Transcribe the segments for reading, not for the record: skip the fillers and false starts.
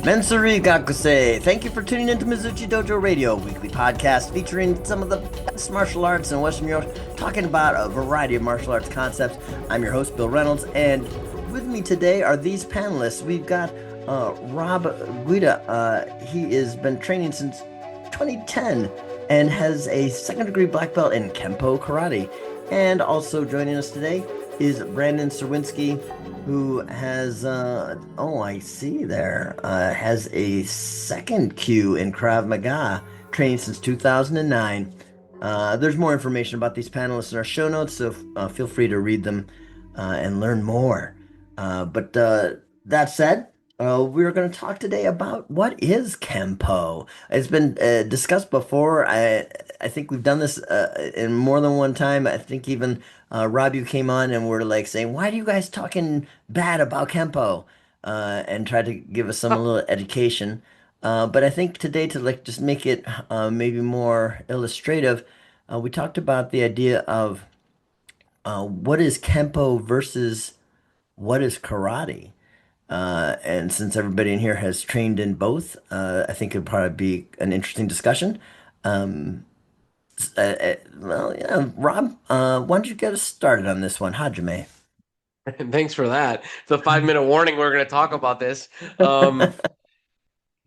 Mensuri Gakuse, thank you for tuning into Mizuchi Dojo Radio, weekly podcast featuring some of the best martial arts in Western Europe, talking about a variety of martial arts concepts. I'm your host, Bill Reynolds, and with me today are these panelists. We've got Rob Guida. He has been training since 2010 and has a second degree black belt in Kenpo karate. And also joining us today is Brandon Serwinski, who has, I see there, has a second Q in Krav Maga, training since 2009. There's more information about these panelists in our show notes, so feel free to read them and learn more. But that said, we're going to talk today about what is Kenpo. It's been discussed before. I think we've done this in more than one time. I think even Rob, you came on and were like saying, "Why are you guys talking bad about Kenpo?" And tried to give us some little education. But I think today to like just make it maybe more illustrative, we talked about the idea of what is Kenpo versus what is karate. And since everybody in here has trained in both, I think it'd probably be an interesting discussion. Um, well, yeah, Rob, why don't you get us started on this one, Hajime? Thanks for that. It's a 5 minute warning. We're going to talk about this. Um,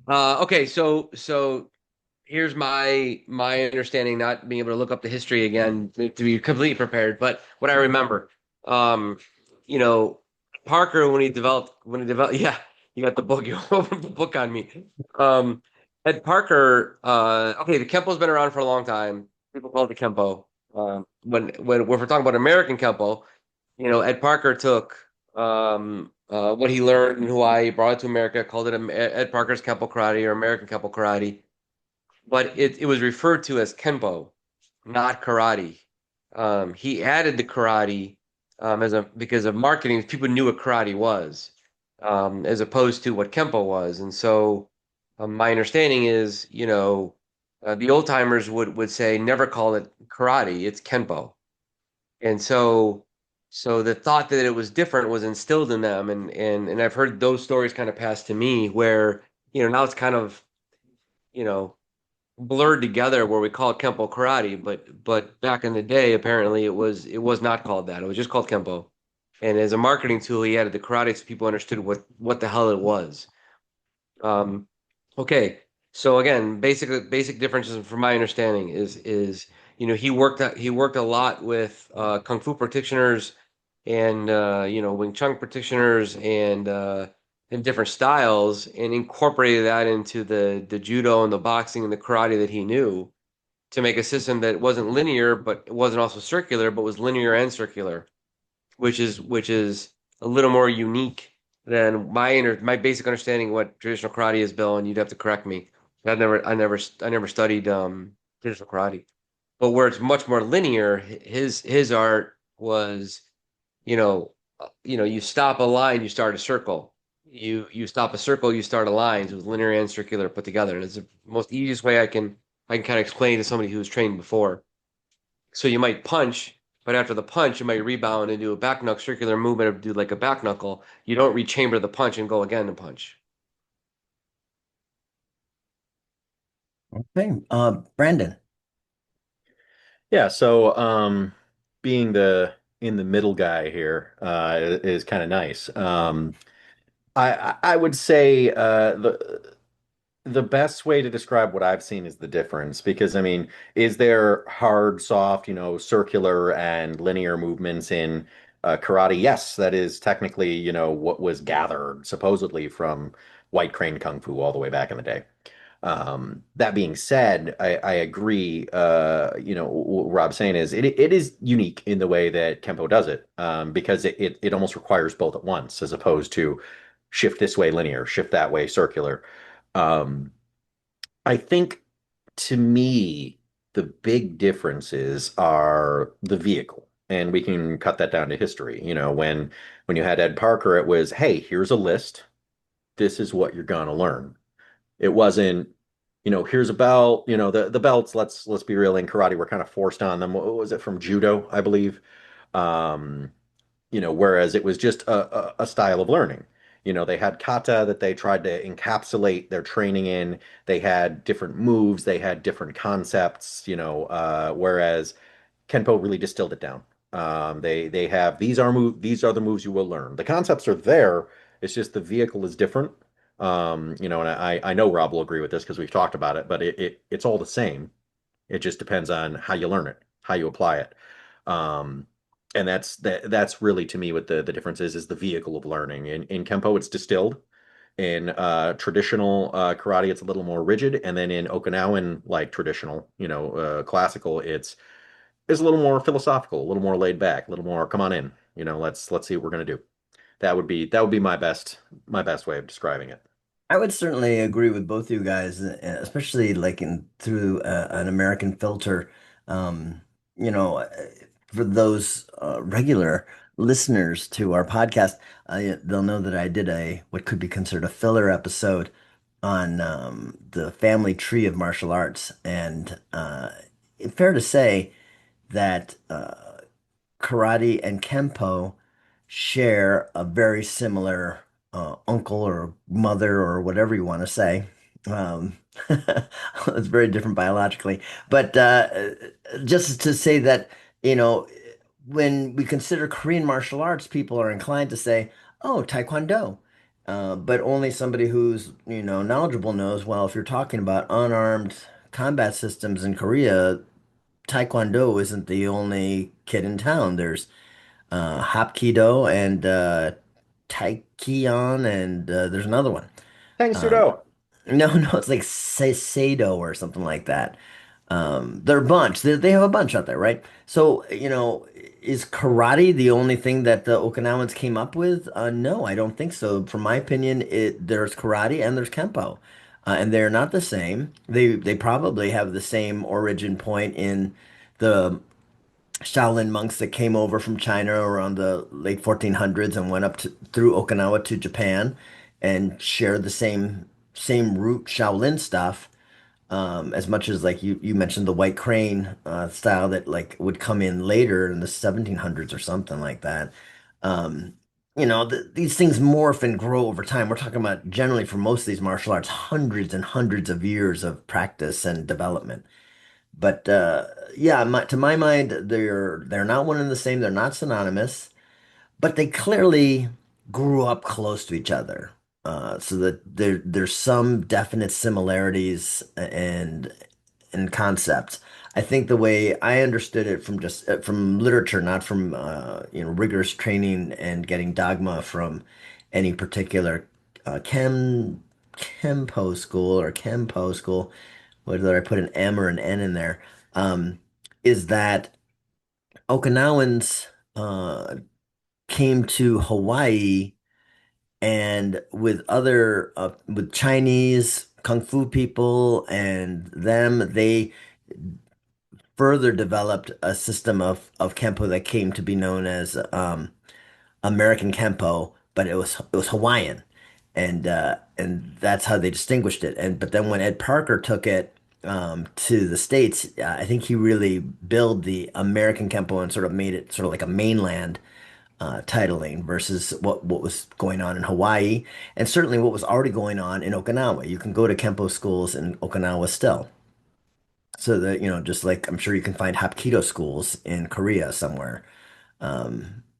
okay, so here's my understanding. Not being able to look up the history again to be completely prepared, but what I remember, um, you know, Parker when he developed, yeah, you got the book. You opened the book on me. Ed Parker. Okay, the Kempo's been around for a long time. People call it the Kempo. When we're talking about American Kempo. Ed Parker took what he learned in Hawaii, brought it to America, called it Ed Parker's Kempo Karate or American Kempo Karate. But it was referred to as Kenpo, not karate. He added the karate because of marketing. People knew what karate was, as opposed to what Kenpo was. And so my understanding is, the old timers would say never call it karate, it's Kenpo. And so the thought that it was different was instilled in them, and I've heard those stories kind of pass to me where, now it's kind of, you know, blurred together where we call it Kempo karate, but back in the day, apparently it was not called that. It was just called Kempo. And as a marketing tool, he added the karate so people understood what the hell it was. Um, okay. So again, basic differences from my understanding is he worked a lot with kung fu practitioners and Wing Chun practitioners and different styles and incorporated that into the judo and the boxing and the karate that he knew to make a system that wasn't linear, but it wasn't also circular, but was linear and circular, which is a little more unique than my basic understanding of what traditional karate is, Bill, and you'd have to correct me. I never studied traditional karate, but where it's much more linear, his art was, you stop a line, you start a circle. You stop a circle, you start a line. So it was linear and circular put together, and it's the most easiest way I can kind of explain to somebody who's trained before. So you might punch, but after the punch, you might rebound and do a back knuckle circular movement or do like a back knuckle. You don't rechamber the punch and go again and punch. Okay, Brandon. Yeah, so being the in the middle guy here is kind of nice. I would say the best way to describe what I've seen is the difference because I mean, is there hard, soft, circular and linear movements in karate? Yes, that is technically, what was gathered supposedly from White Crane Kung Fu all the way back in the day. That being said, I agree. What Rob's saying is it is unique in the way that Kempo does it, because it almost requires both at once, as opposed to shift this way linear, shift that way circular. Um, I think to me, the big differences are the vehicle, and we can cut that down to history. When you had Ed Parker, it was, hey, here's a list. This is what you're gonna learn. It wasn't, here's a belt, the belts, let's be real, in karate, we're kind of forced on them. What was it, from judo, I believe? Whereas it was just a style of learning. They had kata that they tried to encapsulate their training in. They had different moves, they had different concepts, whereas Kenpo really distilled it down. They have these are the moves you will learn. The concepts are there. It's just the vehicle is different. And I know Rob will agree with this because we've talked about it, but it's all the same. It just depends on how you learn it, how you apply it. Um, and that's really to me what the difference is the vehicle of learning. In Kenpo, it's distilled. In traditional karate, it's a little more rigid, and then in Okinawan, like traditional, classical, it's a little more philosophical, a little more laid back, a little more come on in. Let's see what we're gonna do. That would be my best way of describing it. I would certainly agree with both you guys, especially like in through an American filter. Um, you know, uh, for those regular listeners to our podcast, they'll know that I did a what could be considered a filler episode on the family tree of martial arts, and fair to say that karate and Kenpo share a very similar uncle or mother or whatever you want to say. Um, it's very different biologically, but just to say that, you know, when we consider Korean martial arts, people are inclined to say, "Oh, Taekwondo," but only somebody who's, knowledgeable knows. Well, if you're talking about unarmed combat systems in Korea, Taekwondo isn't the only kid in town. There's Hapkido and Taikion, and there's another one. Thanks, Um, Sudo. no, no, it's like Seido or something like that. They're a bunch. They have a bunch out there, right? So, is karate the only thing that the Okinawans came up with? No, I don't think so. From my opinion, there's karate and there's Kenpo, and they're not the same. They probably have the same origin point in the Shaolin monks that came over from China around the late 1400s and went up through Okinawa to Japan and shared the same root Shaolin stuff. As much as like you mentioned the white crane style that like would come in later in the 1700s or something like that. Um, these things morph and grow over time. We're talking about generally for most of these martial arts, hundreds and hundreds of years of practice and development. But yeah, to my mind, they're not one and the same. They're not synonymous, but they clearly grew up close to each other. So that there's some definite similarities and concepts. I think the way I understood it from just from literature, not from rigorous training and getting dogma from any particular Kempo school or Kenpo school, whether I put an M or an N in there, um, is that Okinawans came to Hawaii and with Chinese kung fu people and them, they further developed a system of Kenpo that came to be known as American Kenpo, but it was Hawaiian, and that's how they distinguished it. And but then when Ed Parker took it to the States, I think he really built the American Kenpo and sort of made it sort of like a mainland titling versus what was going on in Hawaii, and certainly what was already going on in Okinawa. You can go to Kenpo schools in Okinawa still. So that, just like I'm sure you can find Hapkido schools in Korea somewhere,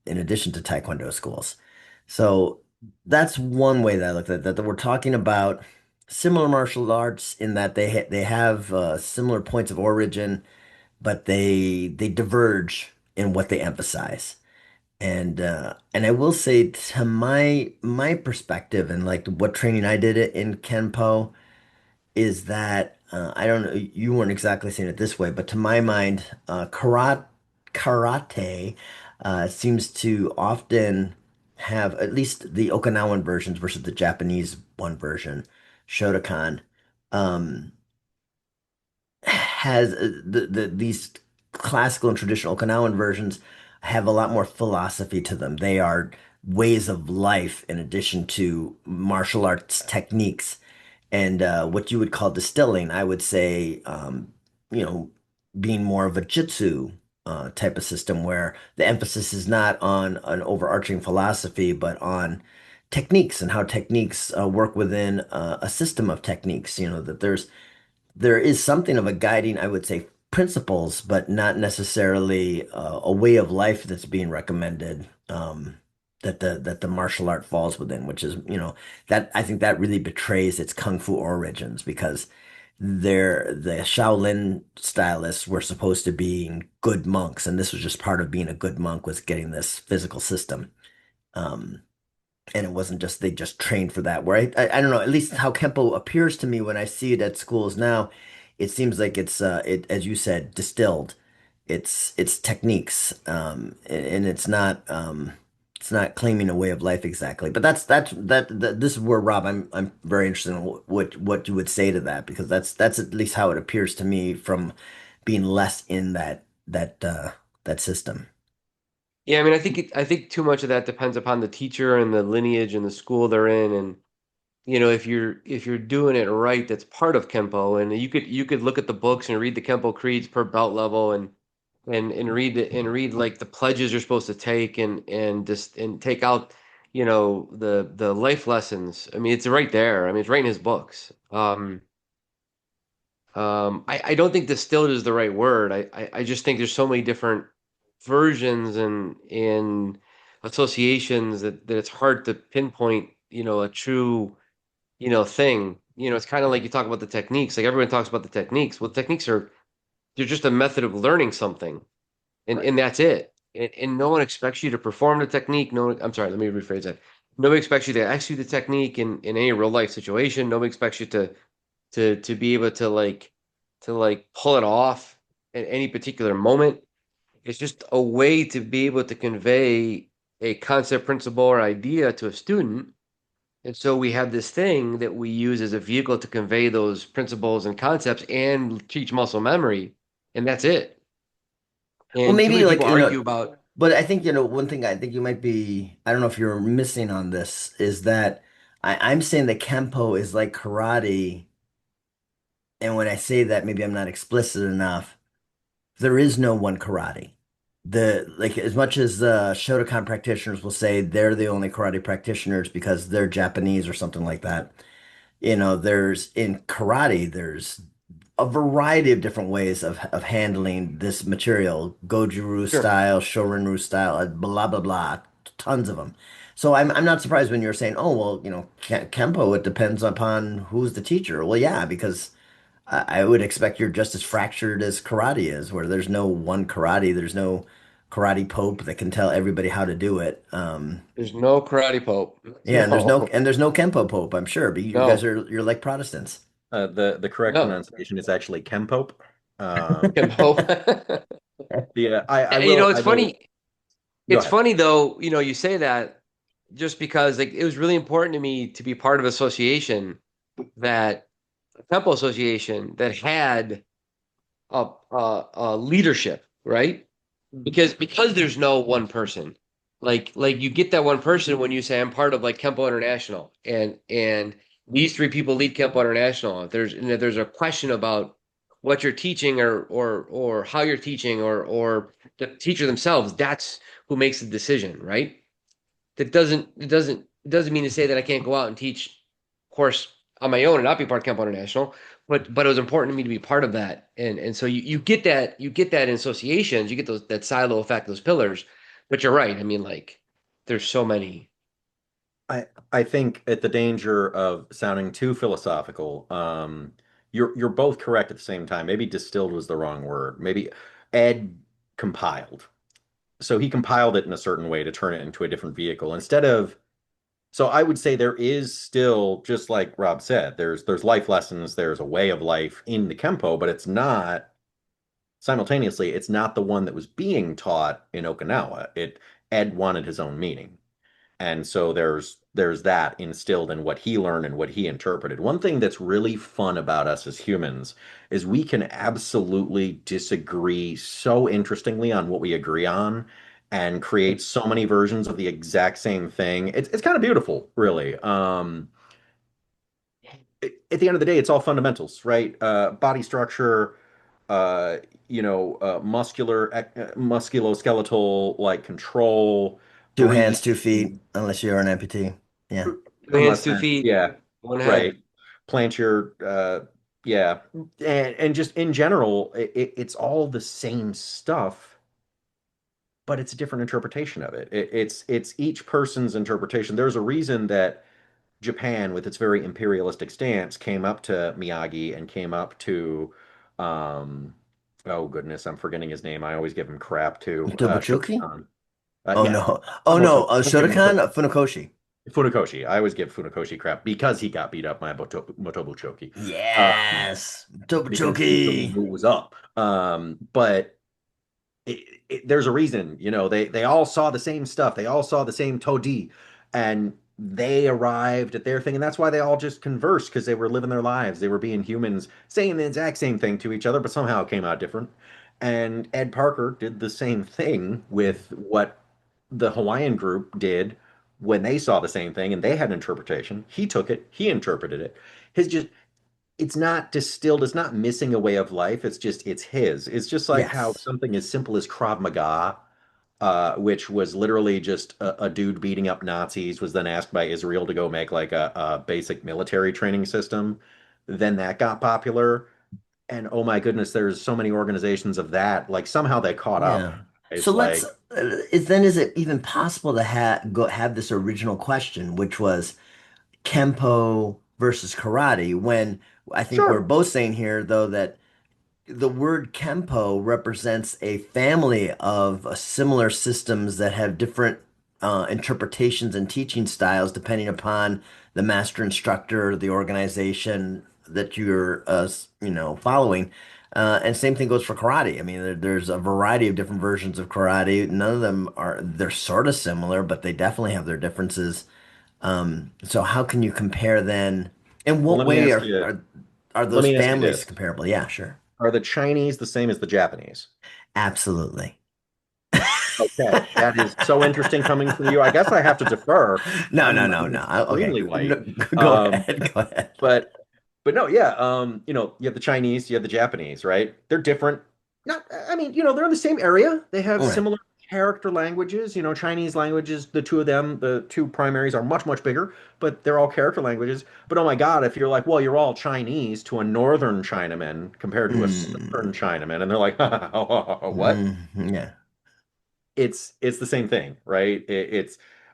in addition to Taekwondo schools. So that's one way that I looked at that we're talking about similar martial arts in that they have similar points of origin, but they diverge in what they emphasize. And I will say to my perspective and like what training I did it in Kenpo is that I don't know, you weren't exactly saying it this way, but to my mind, karate seems to often have at least the Okinawan versions versus the Japanese one version, Shotokan, um, has these classical and traditional Okinawan versions have a lot more philosophy to them. They are ways of life in addition to martial arts techniques and what you would call distilling, I would say, you know, being more of a jitsu type of system where the emphasis is not on an overarching philosophy, but on techniques and how techniques work within a system of techniques. You know, that there is something of a guiding, I would say, principles, but not necessarily a way of life that's being recommended. That the martial art falls within, which is, you know, that I think that really betrays its kung fu origins because the Shaolin stylists were supposed to be good monks, and this was just part of being a good monk was getting this physical system. Um, and it wasn't just they just trained for that. Where I don't know, at least how Kempo appears to me when I see it at schools now, it seems like it as you said distilled. It's techniques, and it's not claiming a way of life exactly. But that this is where Rob, I'm very interested in what you would say to that because that's at least how it appears to me from being less in that system. Yeah, I mean, I think too much of that depends upon the teacher and the lineage and the school they're in, and you know, if you're doing it right, that's part of Kenpo, and you could look at the books and read the Kenpo creeds per belt level, and read like the pledges you're supposed to take, and just and take out, you know, the life lessons. I mean, it's right there. I mean, it's right in his books. I don't think distilled is the right word. I just think there's so many different versions and associations that it's hard to pinpoint, you know, a true, you know, thing. You know, it's kind of like you talk about the techniques. Like everyone talks about the techniques. Well, techniques are they're just a method of learning something, Right. and that's it. And no one expects you to perform the technique. No, I'm sorry. Let me rephrase that. Nobody expects you to execute the technique in any real life situation. Nobody expects you to be able to like pull it off at any particular moment. It's just a way to be able to convey a concept, principle, or idea to a student. And so we have this thing that we use as a vehicle to convey those principles and concepts and teach muscle memory, and that's it. Well, And too maybe many like people you know, argue about, but I think you know one thing I think you might be I don't know if you're missing on this is that I'm saying that Kempo is like karate, and when I say that, maybe I'm not explicit enough. There is no one karate. The like as much as Shotokan practitioners will say they're the only karate practitioners because they're Japanese or something like that. You know, there's in karate, there's a variety of different ways of handling this material, Goju-Ryu sure, style, Shorin-Ryu style, blah blah blah, tons of them. So I'm not surprised when you're saying, oh well, you know, Kempo, it depends upon who's the teacher. Well, yeah, because I would expect you're just as fractured as karate is, where there's no one karate, there's no karate pope that can tell everybody how to do it. there's no karate pope. Yeah, No, and there's no Kempo pope, I'm sure, but you guys no, are you're like Protestants. The correct no. pronunciation is actually Kenpo. Um, No. You know, I will go it's ahead. funny though, you know, you say that just because like it was really important to me to be part of an association that a temple association that had a leadership, right? Because there's no one person. Like you get that one person when you say I'm part of like Kempo International and these three people lead Kempo International. If there's a question about what you're teaching or how you're teaching or the teacher themselves, that's who makes the decision, right? It doesn't mean to say that I can't go out and teach course on my own and not be part of Camp International, but it was important to me to be part of that. And so you get that in associations, you get those that silo effect, those pillars. But you're right. I mean, like there's so many. I think at the danger of sounding too philosophical, you're both correct at the same time. Maybe distilled was the wrong word. Maybe Ed compiled. So he compiled it in a certain way to turn it into a different vehicle instead of so I would say there is still, just like Rob said, there's life lessons, there's a way of life in the Kempo, but it's not simultaneously, it's not the one that was being taught in Okinawa. Ed wanted his own meaning. And so there's that instilled in what he learned and what he interpreted. One thing that's really fun about us as humans is we can absolutely disagree so interestingly on what we agree on and create so many versions of the exact same thing. It's kind of beautiful, really. At the end of the day, it's all fundamentals, right? Body structure, uh, musculoskeletal like control, Two hands, two breathing. feet, unless you're an amputee. Yeah. 2 hands, Unless two then, feet, yeah, one head. right. Plant your, yeah, and just in general, it's all the same stuff, but it's a different interpretation of it. It's each person's interpretation. There's a reason that Japan, with its very imperialistic stance, came up to Miyagi and came up to, um, oh goodness, I'm forgetting his name. I always give him crap too. Tobuchuki? Shokan. Oh Yeah, no. Oh no. Moto, Shotokan Funakoshi. Funakoshi. I always give Funakoshi crap because he got beat up by Motobu Choki. Um, Yes. because Motobu Tobuchuki. was up. But there's a reason, they all saw the same stuff. They all saw the same Todi, and they arrived at their thing, and that's why they all just conversed because they were living their lives. They were being humans, saying the exact same thing to each other, but somehow it came out different. And Ed Parker did the same thing with what the Hawaiian group did when they saw the same thing and they had an interpretation. He took it, he interpreted it. His just it's not distilled, it's not missing a way of life. It's his. It's just like how Yes. something as simple as Krav Maga, which was literally just a dude beating up Nazis, was then asked by Israel to go make like a basic military training system. Then that got popular. And oh my goodness, there's so many organizations of that. Like somehow they caught up. Yeah. So It's let's like, is it even possible to have this original question, which was Kenpo versus karate, when I think we're sure. both saying here though that the word Kenpo represents a family of similar systems that have different interpretations and teaching styles depending upon the master instructor, the organization that you're, following. And same thing goes for karate. I mean, there's a variety of different versions of karate. None of them they're sort of similar, but they definitely have their differences. So how can you compare then? In Well, what way are let those me ask you families this. comparable? Yeah, sure. Are the Chinese the same as the Japanese? Absolutely. Okay, that is so interesting coming from you. I guess I have to defer. No, no, I'm no, no. Okay, extremely white. go Um, ahead. Go ahead. but no, yeah. You have the Chinese, you have the Japanese, right? They're different. Not, I mean, they're in the same area. They have All right. similar character languages. Chinese languages, the two of them, the two primaries are much, much bigger, but they're all character languages. But oh my God, if you're like, well, you're all Chinese to a northern Chinaman compared to a southern Mm, Chinaman, and they're like, what? yeah. It's the same thing, right?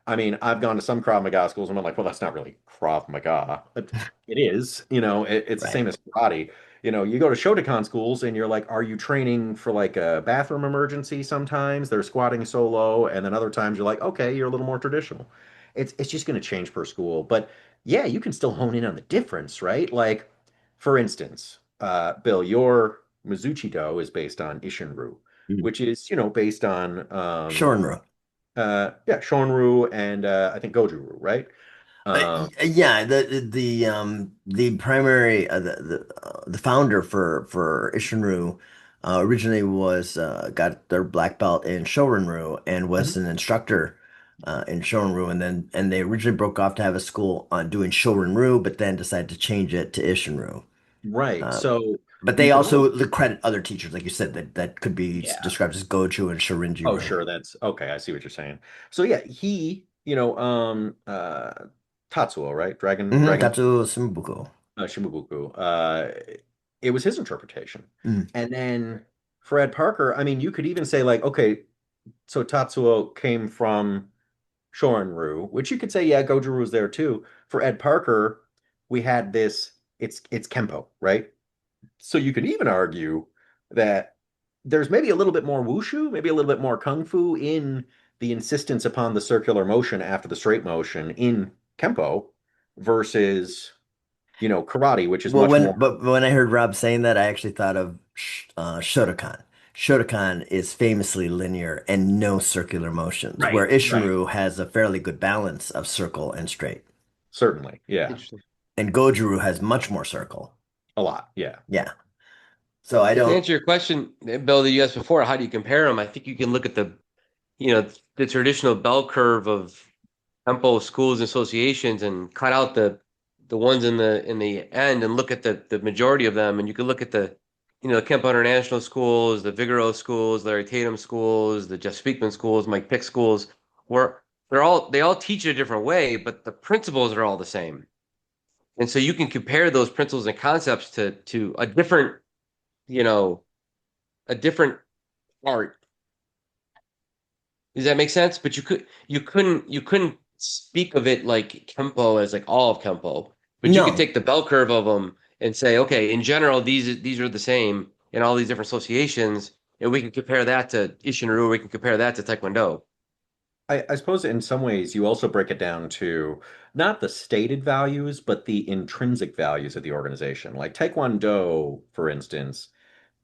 I mean, I've gone to some Krav Maga schools and I'm like, well, that's not really Krav Maga. It is, it's the Right. same as karate. You go to Shotokan schools and you're like, are you training for like a bathroom emergency sometimes? They're squatting so low, and then other times you're like, okay, you're a little more traditional. It's just going to change per school. But yeah, you can still hone in on the difference, right? Like, for instance, Bill, your Mizuchi-do is based on Isshin-Ryu, Mm. which is, based on Shorinru. yeah, Shonryu and I think Goju-Ryu, right? Um, Yeah, the primary the founder for Isshin-Ryu originally was got their black belt in Shorin-Ryu and was Mhm. an instructor in Shorin-Ryu, and they originally broke off to have a school on doing Shorin-Ryu, but then decided to change it to Isshin-Ryu. Right. Uh, So but you they can also almost, credit other teachers, like you said, that could be yeah. described as Goju and Oh, Shorinji-Ryu. sure, that's okay. I see what you're saying. So yeah, Tatsuo, right? Dragon Tatsu Sumbuko. Shimabuku. It was his interpretation. Mm. And then Fred Parker, I mean, you could even say like, okay, so Tatsuo came from Shorin-Ryu, which you could say, yeah, Goju was there too. For Ed Parker, we had this, it's Kenpo, right? So you could even argue that there's maybe a little bit more wushu, maybe a little bit more kung fu in the insistence upon the circular motion after the straight motion in Kenpo versus, karate, which is Well, much more when I heard Rob saying that, I actually thought of Shotokan. Shotokan is famously linear and no circular motions, where right, right. Isshin-Ryu has a fairly good balance of circle and straight, Certainly. Yeah. Interesting. and Goju-Ryu has much more circle. A lot. Yeah. Yeah. So I To don't. answer your question, Bill, that you asked before, how do you compare them? I think you can look at the traditional bell curve of tempo schools and associations and cut out the ones in the end and look at the majority of them. And you can look at the Kempo International schools, the Vigoro schools, Larry Tatum schools, the Jeff Speakman schools, Mike Pick schools, where they all teach it a different way, but the principles are all the same. And so you can compare those principles and concepts to a different, you know, a different art. Does that make sense? But you couldn't speak of it like Kenpo as like all of Kenpo. But you could No, take the bell curve of them and say, okay, in general, these are the same in all these different associations, and we can compare that to Isshin-Ryu, we can compare that to Taekwondo. I suppose in some ways you also break it down to not the stated values, but the intrinsic values of the organization. Like Taekwondo, for instance,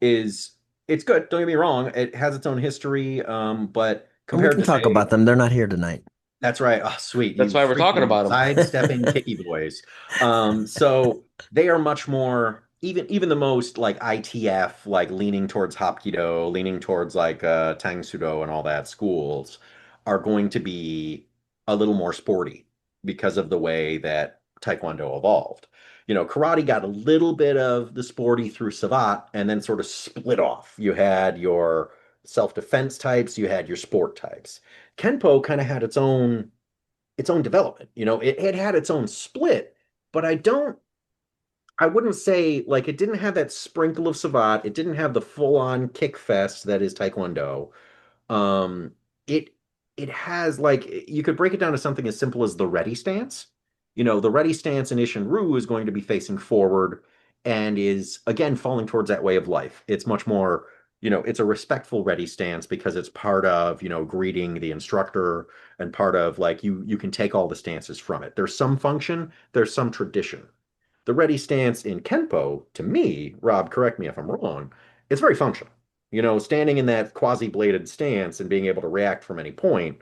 is it's good. Don't get me wrong; it has its own history. But and we compared can to talk say, about them. They're not here tonight. that's right. Oh, sweet. That's You why we're talking freaking about them. sidestepping kicky boys. So they are much more even the most like ITF, like leaning towards Hapkido, leaning towards like Tang Sudo and all that schools are going to be a little more sporty because of the way that Taekwondo evolved. Karate got a little bit of the sporty through Savat and then sort of split off. You had your self-defense types, you had your sport types. Kenpo kind of had its own development. It had its own split, but I wouldn't say like it didn't have that sprinkle of Savat. It didn't have the full-on kick fest that is Taekwondo. Um, it it has like you could break it down to something as simple as the ready stance. The ready stance in Isshin-Ryu is going to be facing forward and is again falling towards that way of life. It's much more, it's a respectful ready stance because it's part of, greeting the instructor and part of like you can take all the stances from it. There's some function, there's some tradition. The ready stance in Kenpo, to me, Rob, correct me if I'm wrong, it's very functional. Standing in that quasi-bladed stance and being able to react from any point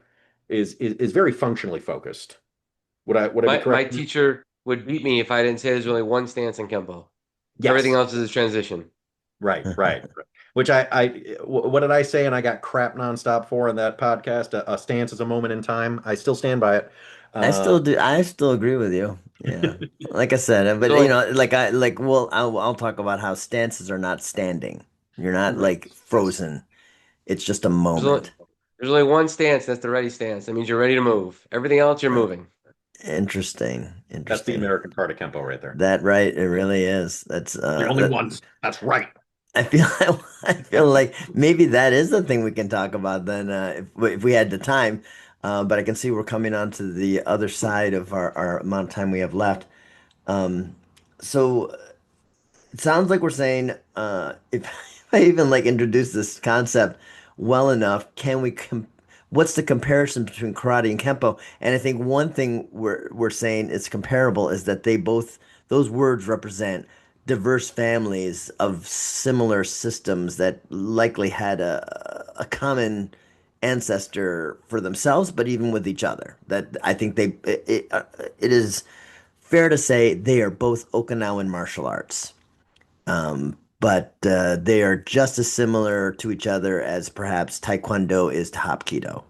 is very functionally focused. Would I be My correct? teacher would beat me if I didn't say there's only one stance in Kenpo. Everything Yes. else is a transition. Right, right. Which what did I say? And I got crap nonstop for in that podcast. A stance is a moment in time. I still stand by it. I Uh, still do. I still agree with you. Yeah. Like I said, but There's only I'll talk about how stances are not standing. You're not right. like Yes. frozen. It's just a there's only moment. there's only one stance, that's the ready stance. That means you're ready to move. Everything else you're Uh, moving. Interesting. That's the Interesting. American part of Kempo right there. That right, it really is. That's The only ones. That's right. I feel I feel like maybe that is the thing we can talk about then if we had the time. But I can see we're coming on to the other side of our amount of time we have left. Um, so it sounds like we're saying if I even like introduce this concept well enough, can we what's the comparison between karate and kempo? And I think one thing we're saying is comparable is that they both those words represent diverse families of similar systems that likely had a common ancestor for themselves, but even with each other. That I think it is fair to say they are both Okinawan martial arts. But they are just as similar to each other as perhaps Taekwondo is to Hapkido.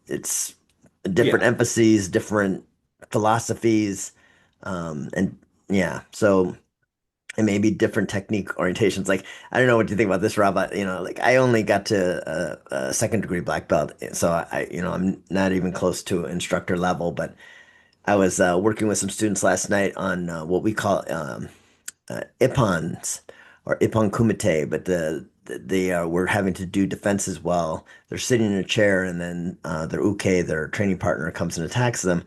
It's different Yeah. emphases, different philosophies, and yeah, so and maybe different technique orientations. Like I don't know what you think about this, Rob. But, like I only got to a second degree black belt, so I'm not even close to instructor level. But I was working with some students last night on what we call ippons or ippon kumite, but they were having to do defense as well. They're sitting in a chair, and then their uke, their training partner, comes and attacks them.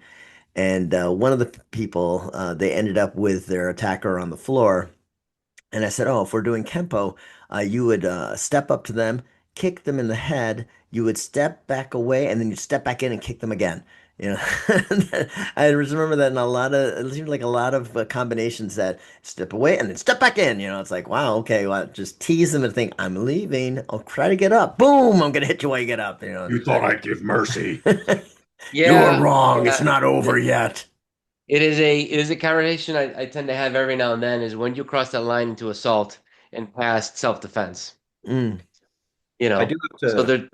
And one of the people, they ended up with their attacker on the floor. And I said, "Oh, if we're doing Kenpo, you would step up to them, kick them in the head. You would step back away, and then you'd step back in and kick them again." You know, I just remember that in a lot of, it seemed like a lot of combinations that step away and then step back in. It's like, wow, okay, well, just tease them and think, I'm leaving. I'll try to get up. Boom, I'm gonna hit you while you get up. You thought I'd give mercy. You are Yeah, wrong. It's yeah. not over yet. It is a conversation I tend to have every now and then is when you cross that line into assault and past self-defense. Mm, I do have So to.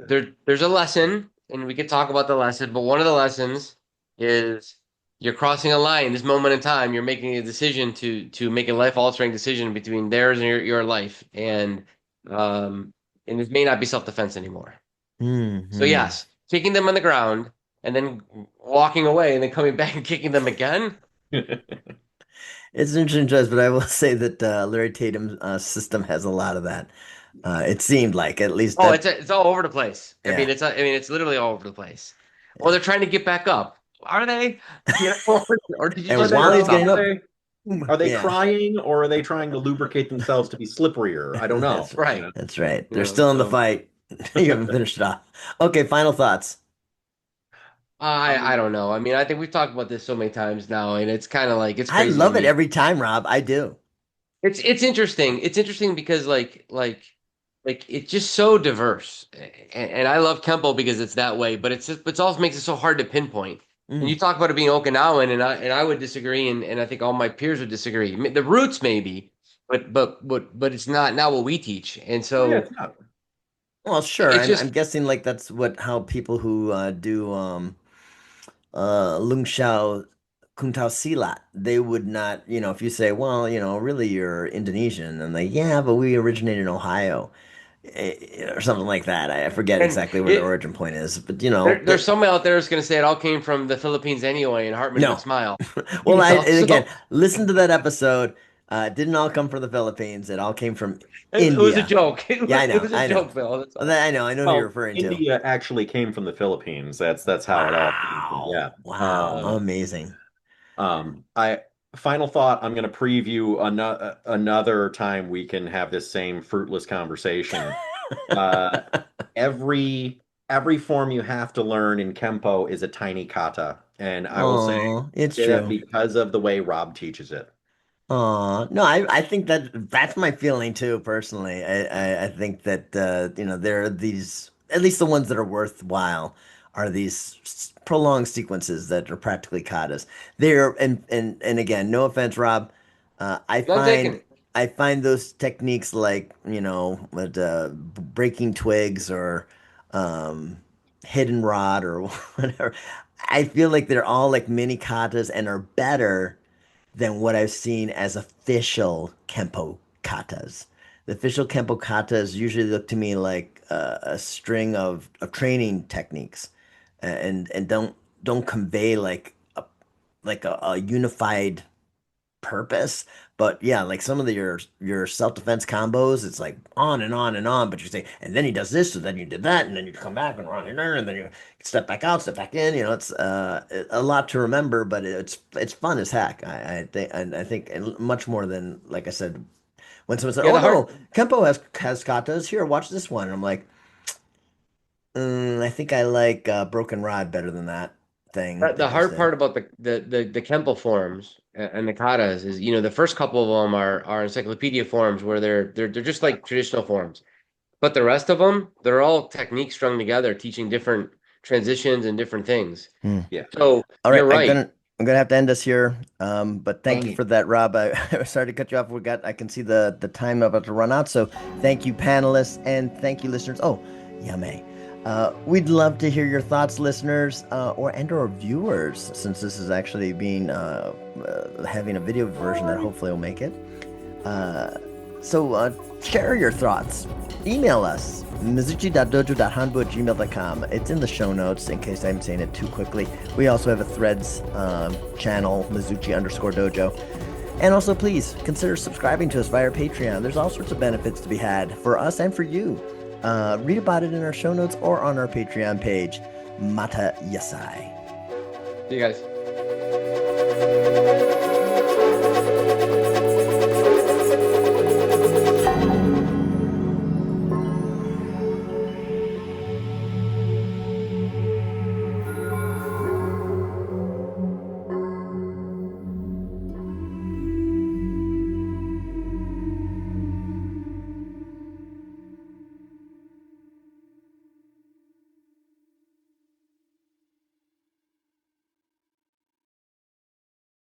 there's a lesson, and we could talk about the lesson, but one of the lessons is you're crossing a line. This moment in time, you're making a decision to make a life-altering decision between theirs and your life, um, and this may not be self-defense anymore. So mm, yes, kicking them on the ground and then walking away and then coming back and kicking them again. It's an interesting choice, but I will say that Larry Tatum's system has a lot of that. It seemed like at least Oh, that. it's all over the place. I mean, Yeah. it's literally all over the place. Or they're trying to get back up. Are they? You know, or did you And Are just they, while burn he's them? getting up, are they yeah, crying, or are they trying to lubricate themselves to be slipperier? I don't know. that's Right. that's right. You They're know, still in the so fight. You haven't finished it off. Okay, final thoughts. I don't know. I mean, I think we've talked about this so many times now, and it's kind of like it's I crazy to love it me. every time, Rob. I do. It's interesting. It's interesting because like it's just so diverse, and I love Kenpo because it's that way. But it's also makes it so hard to pinpoint. And Mm. you talk about it being Okinawan, and I would disagree, and I think all my peers would disagree. The roots maybe, but it's not what we teach, and Oh yeah, so it's not. Well, sure. it's I'm just guessing like that's what how people who do Lung Shao Kung Tao Silat, they would not, if you say, well, really you're Indonesian, and like, yeah, but we originated in Ohio, or something like that. I forget and exactly where the it origin point is, but there's someone out there who's going to say it all came from the Philippines anyway, and Hartman would no. smile. Well, You know, and again, so listen to that episode. It didn't all come from the Philippines. It all came from it was a India. joke. Yeah, I It know, was a I know. joke, Bill. That's Well, all. I know who you're Well, referring to. India actually came from the Philippines. That's how it all came from. Wow, Yeah. wow, amazing. I Final thought. I'm going to preview another time we can have this same fruitless conversation. Uh, every form you have to learn in Kenpo is a tiny kata, and I will Oh, it's say that true. because of the way Rob teaches it. No, I think that's my feeling too, personally. I think that there are these, at least the ones that are worthwhile, are these prolonged sequences that are practically katas. They're and again, no offense, Rob. I None find taken. I find those techniques like with breaking twigs or um, hidden rod or whatever. I feel like they're all like mini katas and are better than what I've seen as official Kenpo katas. The official Kenpo katas usually look to me like a string of training techniques, and don't convey like a unified purpose. But yeah, like some of your self-defense combos, it's like on and on and on. But you say, and then he does this, and then you did that, and then you come back and run and then you step back out, step back in. It's a lot to remember, but it's fun as heck. I think much more than, like I said, when someone said, Yeah, "Oh the hard no, Kempo has katas. Here, watch this one." And I'm like, I think I like Broken Rod better than that thing the that you hard said. part about the Kenpo forms and the katas is, the first couple of them are encyclopedia forms where they're just like traditional forms. But the rest of them, they're all techniques strung together, teaching different transitions and different things. Hmm. Yeah. So All right, you're right. I'm gonna have to end this here. But thank you Okay. for that, Rob. I sorry to cut you off. I can see the time about to run out. So thank you, panelists, and thank you, listeners. Oh, Yame. We'd love to hear your thoughts, listeners, or viewers, since this is actually being having a video version that hopefully will make it. So share your thoughts. Email us, mizuchi.dojo.hanbu@gmail.com. It's in the show notes in case I'm saying it too quickly. We also have a Threads channel, Mizuchi_dojo. And also, please consider subscribing to us via Patreon. There's all sorts of benefits to be had for us and for you. Read about it in our show notes or on our Patreon page. Mata Yasai. See you guys.